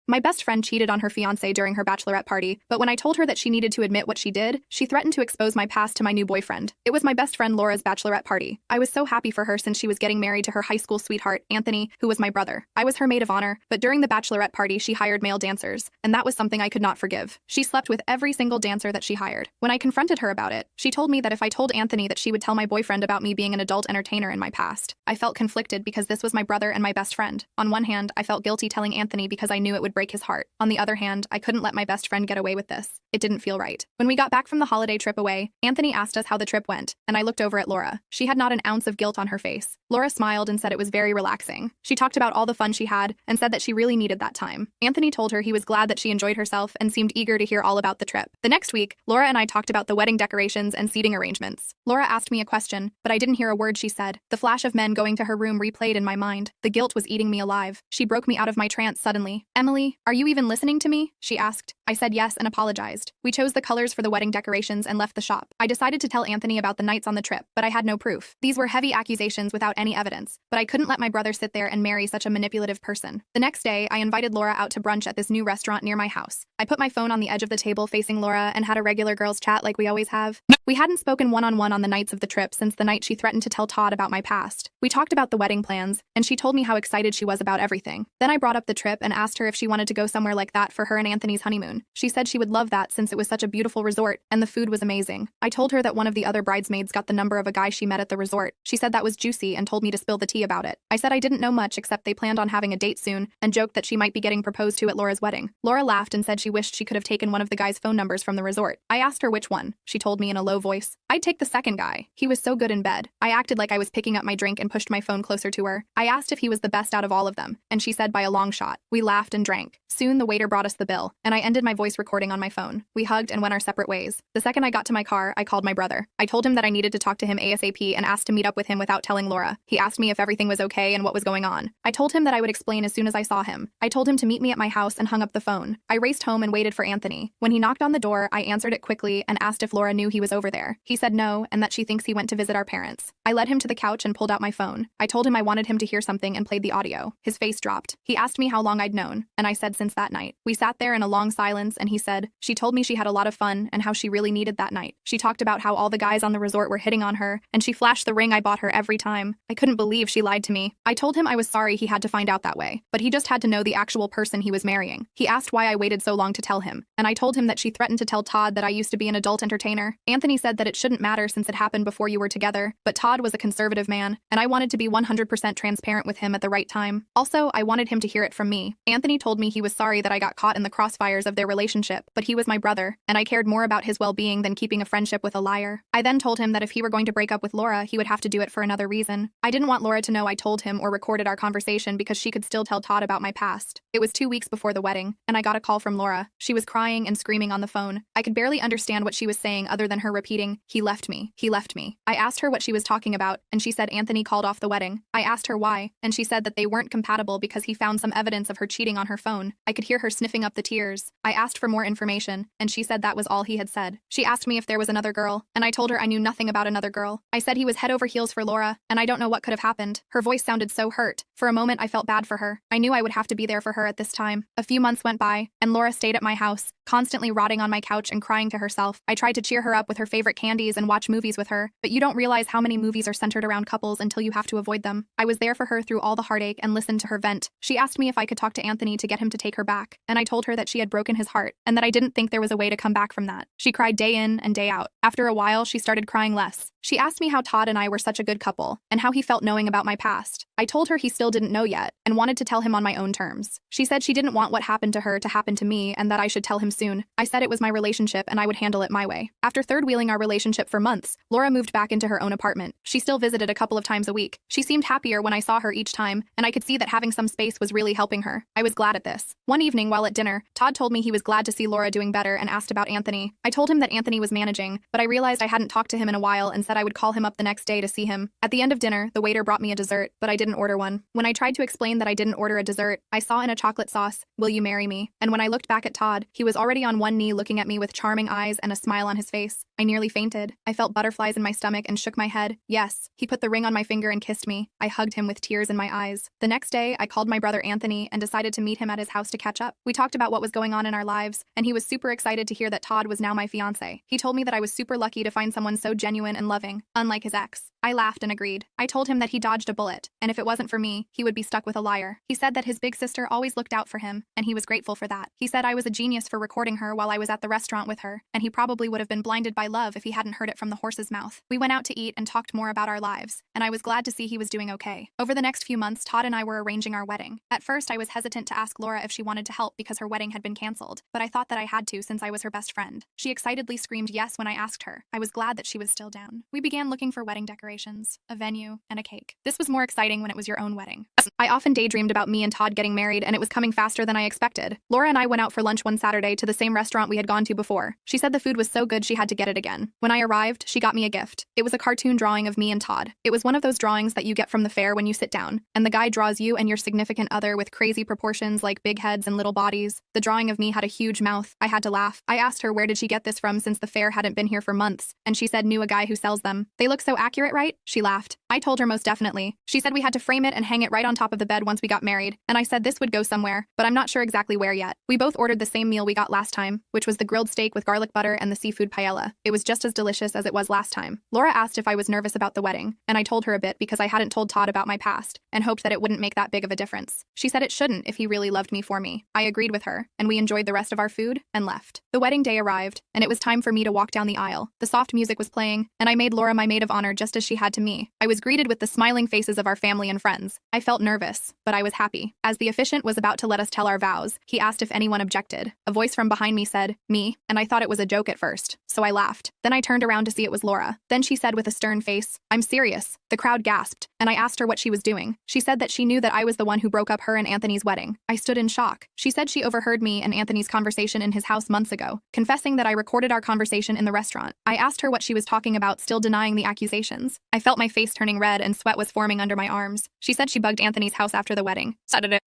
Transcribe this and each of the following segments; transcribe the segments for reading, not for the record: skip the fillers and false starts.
My best friend cheated on her fiancé during her bachelorette party, but when I told her that she needed to admit what she did, she threatened to expose my past to my new boyfriend. It was my best friend Laura's bachelorette party. I was so happy for her since she was getting married to her high school sweetheart, Anthony, who was my brother. I was her maid of honor, but during the bachelorette party she hired male dancers, and that was something I could not forgive. She slept with every single dancer that she hired. When I confronted her about it, she told me that if I told Anthony that she would tell my boyfriend about me being an adult entertainer in my past. I felt conflicted because this was my brother and my best friend. On one hand, I felt guilty telling Anthony because I knew it would break his heart. On the other hand, I couldn't let my best friend get away with this. It didn't feel right. When we got back from the holiday trip away, Anthony asked us how the trip went, and I looked over at Laura. She had not an ounce of guilt on her face. Laura smiled and said it was very relaxing. She talked about all the fun she had and said that she really needed that time. Anthony told her he was glad that she enjoyed herself and seemed eager to hear all about the trip. The next week, Laura and I talked about the wedding decorations and seating arrangements. Laura asked me a question, but I didn't hear a word she said. The flash of men going to her room replayed in my mind. The guilt was eating me alive. She broke me out of my trance suddenly. "Emily, are you even listening to me?" she asked. I said yes and apologized. We chose the colors for the wedding decorations and left the shop. I decided to tell Anthony about the nights on the trip, but I had no proof. These were heavy accusations without any evidence, but I couldn't let my brother sit there and marry such a manipulative person. The next day, I invited Laura out to brunch at this new restaurant near my house. I put my phone on the edge of the table facing Laura and had a regular girls' chat like we always have. We hadn't spoken one-on-one on the nights of the trip since the night she threatened to tell Todd about my past. We talked about the wedding plans, and she told me how excited she was about everything. Then I brought up the trip and asked her if she wanted to go somewhere like that for her and Anthony's honeymoon. She said she would love that since it was such a beautiful resort, and the food was amazing. I told her that one of the other bridesmaids got the number of a guy she met at the resort. She said that was juicy and told me to spill the tea about it. I said I didn't know much except they planned on having a date soon, and joked that she might be getting proposed to at Laura's wedding. Laura laughed and said she wished she could have taken one of the guy's phone numbers from the resort. I asked her which one. She told me in a low voice. "I'd take the second guy. He was so good in bed." I acted like I was picking up my drink and pushed my phone closer to her. I asked if he was the best out of all of them, and she said by a long shot. We laughed and drank. Soon the waiter brought us the bill, and I ended my voice recording on my phone. We hugged and went our separate ways. The second I got to my car, I called my brother. I told him that I needed to talk to him ASAP and asked to meet up with him without telling Laura. He asked me if everything was okay and what was going on. I told him that I would explain as soon as I saw him. I told him to meet me at my house and hung up the phone. I raced home and waited for Anthony. When he knocked on the door, I answered it quickly and asked if Laura knew he was over there. He said no, and that she thinks he went to visit our parents. I led him to the couch and pulled out my phone. I told him I wanted him to hear something and played the audio. His face dropped. He asked me how long I'd known, and I said since that night. We sat there in a long silence, and he said, "She told me she had a lot of fun and how she really needed that night. She talked about how all the guys on the resort were hitting on her, and she flashed the ring I bought her every time. I couldn't believe she lied to me." I told him I was sorry he had to find out that way, but he just had to know the actual person he was marrying. He asked why I waited so long to tell him, and I told him that she threatened to tell Todd that I used to be an adult entertainer. Anthony said that it shouldn't matter since it happened before you were together, but Todd was a conservative man, and I wanted to be 100% transparent with him at the right time. Also, I wanted him to hear it from me. Anthony told me he was sorry that I got caught in the crossfires of their relationship, but he was my brother, and I cared more about his well-being than keeping a friendship with a liar. I then told him that if he were going to break up with Laura, he would have to do it for another reason. I didn't want Laura to know I told him or recorded our conversation because she could still tell Todd about my past. It was 2 weeks before the wedding, and I got a call from Laura. She was crying and screaming on the phone. I could barely understand what she was saying other than her repeating, "He left me. He left me." I asked her what she was talking about, and she said Anthony called off the wedding. I asked her why, and she said that they weren't compatible because he found some evidence of her cheating on her phone. I could hear her sniffing up the tears. I asked for more information, and she said that was all he had said. She asked me if there was another girl, and I told her I knew nothing about another girl. I said he was head over heels for Laura, and I don't know what could have happened. Her voice sounded so hurt. For a moment, I felt bad for her. I knew I would have to be there for her at this time. A few months went by, and Laura stayed at my house, constantly rotting on my couch and crying to herself. I tried to cheer her up with her favorite candies and watch movies with her, but you don't realize how many movies are centered around couples until you have to avoid them. I was there for her through all the heartache and listened to her vent. She asked me if I could talk to Anthony to get him to take her back, and I told her that she had broken his heart, and that I didn't think there was a way to come back from that. She cried day in and day out. After a while, she started crying less. She asked me how Todd and I were such a good couple, and how he felt knowing about my past. I told her he still didn't know yet, and wanted to tell him on my own terms. She said she didn't want what happened to her to happen to me, and that I should tell him soon. I said it was my relationship and I would handle it my way. After third-wheeling our relationship for months, Laura moved back into her own apartment. She still visited a couple of times a week. She seemed happier when I saw her each time, and I could see that having some space was really helping her. I was glad at this. One evening while at dinner, Todd told me he was glad to see Laura doing better and asked about Anthony. I told him that Anthony was managing, but I realized I hadn't talked to him in a while and said I would call him up the next day to see him. At the end of dinner, the waiter brought me a dessert, but I didn't didn't order one. When I tried to explain that I didn't order a dessert, I saw in a chocolate sauce, "Will you marry me?" And when I looked back at Todd, he was already on one knee looking at me with charming eyes and a smile on his face. I nearly fainted. I felt butterflies in my stomach and shook my head. Yes, he put the ring on my finger and kissed me. I hugged him with tears in my eyes. The next day, I called my brother Anthony and decided to meet him at his house to catch up. We talked about what was going on in our lives, and he was super excited to hear that Todd was now my fiancé. He told me that I was super lucky to find someone so genuine and loving, unlike his ex. I laughed and agreed. I told him that he dodged a bullet, and if it wasn't for me, he would be stuck with a liar. He said that his big sister always looked out for him, and he was grateful for that. He said I was a genius for recording her while I was at the restaurant with her, and he probably would have been blinded by love if he hadn't heard it from the horse's mouth. We went out to eat and talked more about our lives, and I was glad to see he was doing okay. Over the next few months, Todd and I were arranging our wedding. At first, I was hesitant to ask Laura if she wanted to help because her wedding had been canceled, but I thought that I had to since I was her best friend. She excitedly screamed yes when I asked her. I was glad that she was still down. We began looking for wedding decorations, a venue, and a cake. This was more exciting when it was your own wedding. I often daydreamed about me and Todd getting married, and it was coming faster than I expected. Laura and I went out for lunch one Saturday to the same restaurant we had gone to before. She said the food was so good she had to get it again. When I arrived, she got me a gift. It was a cartoon drawing of me and Todd. It was one of those drawings that you get from the fair when you sit down, and the guy draws you and your significant other with crazy proportions like big heads and little bodies. The drawing of me had a huge mouth. I had to laugh. I asked her where did she get this from since the fair hadn't been here for months, and she said knew a guy who sells them. They look so accurate, right? She laughed. I told her most definitely. She said we had to frame it and hang it right on top of the bed once we got married, and I said this would go somewhere, but I'm not sure exactly where yet. We both ordered the same meal we got last time, which was the grilled steak with garlic butter and the seafood paella. It was just as delicious as it was last time. Laura asked if I was nervous about the wedding, and I told her a bit because I hadn't told Todd about my past, and hoped that it wouldn't make that big of a difference. She said it shouldn't if he really loved me for me. I agreed with her, and we enjoyed the rest of our food and left. The wedding day arrived, and it was time for me to walk down the aisle. The soft music was playing, and I made Laura my maid of honor just as she had to me. I was greeted with the smiling faces of our family and friends. I felt nervous, but I was happy. As the officiant was about to let us tell our vows, he asked if anyone objected. A voice from behind me said, "Me," and I thought it was a joke at first, so I laughed. Then I turned around to see it was Laura. Then she said with a stern face, "I'm serious." The crowd gasped, and I asked her what she was doing. She said that she knew that I was the one who broke up her and Anthony's wedding. I stood in shock. She said she overheard me and Anthony's conversation in his house months ago, confessing that I recorded our conversation in the restaurant. I asked her what she was talking about, still denying the accusations. I felt my face turning red and sweat was forming under my arms. She said she bugged Anthony's house after the wedding.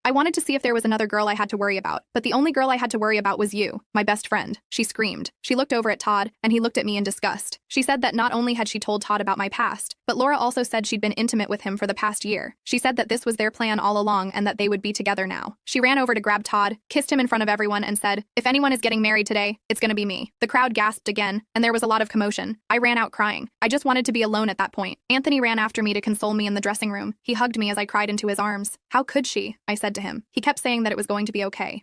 I wanted to see if there was another girl I had to worry about, but the only girl I had to worry about was you, my best friend. She screamed. She looked over at Todd, and he looked at me in disgust. She said that not only had she told Todd about my past, but Laura also said she'd been intimate with him for the past year. She said that this was their plan all along and that they would be together now. She ran over to grab Todd, kissed him in front of everyone, and said, "If anyone is getting married today, it's gonna be me." The crowd gasped again, and there was a lot of commotion. I ran out crying. I just wanted to be alone at that point. Anthony ran after me to console me in the dressing room. He hugged me as I cried into his arms. "How could she?" I said to him. He kept saying that it was going to be okay.